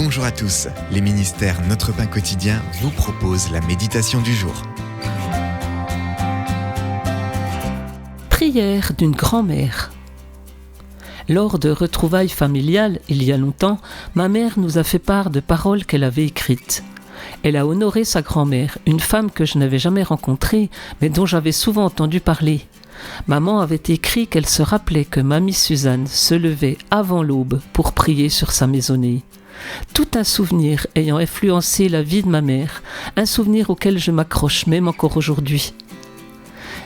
Bonjour à tous, les ministères Notre Pain Quotidien vous proposent la méditation du jour. Prière d'une grand-mère. Lors de retrouvailles familiales, il y a longtemps, ma mère nous a fait part de paroles qu'elle avait écrites. Elle a honoré sa grand-mère, une femme que je n'avais jamais rencontrée, mais dont j'avais souvent entendu parler. Maman avait écrit qu'elle se rappelait que mamie Suzanne se levait avant l'aube pour prier sur sa maisonnée. Tout un souvenir ayant influencé la vie de ma mère, un souvenir auquel je m'accroche même encore aujourd'hui.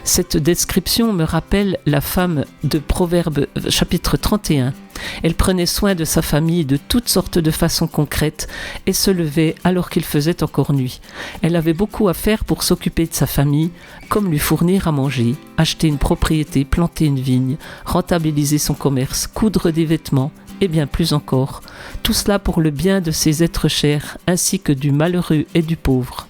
Cette description me rappelle la femme de Proverbes chapitre 31. Elle prenait soin de sa famille de toutes sortes de façons concrètes et se levait alors qu'il faisait encore nuit. Elle avait beaucoup à faire pour s'occuper de sa famille, comme lui fournir à manger, acheter une propriété, planter une vigne, rentabiliser son commerce, coudre des vêtements et bien plus encore. Tout cela pour le bien de ses êtres chers ainsi que du malheureux et du pauvre.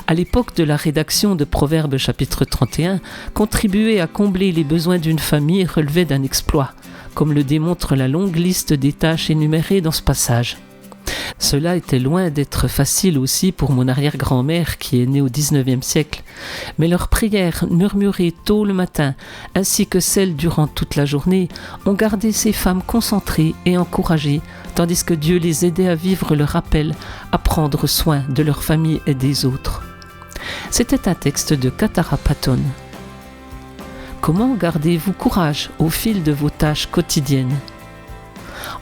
À l'époque de la rédaction de Proverbes chapitre 31, contribuer à combler les besoins d'une famille relevait d'un exploit, comme le démontre la longue liste des tâches énumérées dans ce passage. Cela était loin d'être facile aussi pour mon arrière-grand-mère qui est née au XIXe siècle, mais leurs prières murmurées tôt le matin, ainsi que celles durant toute la journée, ont gardé ces femmes concentrées et encouragées, tandis que Dieu les aidait à vivre le rappel, à prendre soin de leur famille et des autres. C'était un texte de Katara Patton. Comment gardez-vous courage au fil de vos tâches quotidiennes ?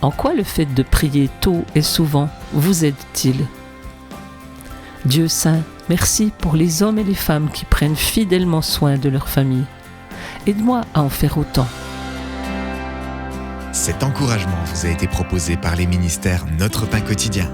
En quoi le fait de prier tôt et souvent vous aide-t-il ? Dieu saint, merci pour les hommes et les femmes qui prennent fidèlement soin de leur famille. Aide-moi à en faire autant. Cet encouragement vous a été proposé par les ministères Notre Pain Quotidien.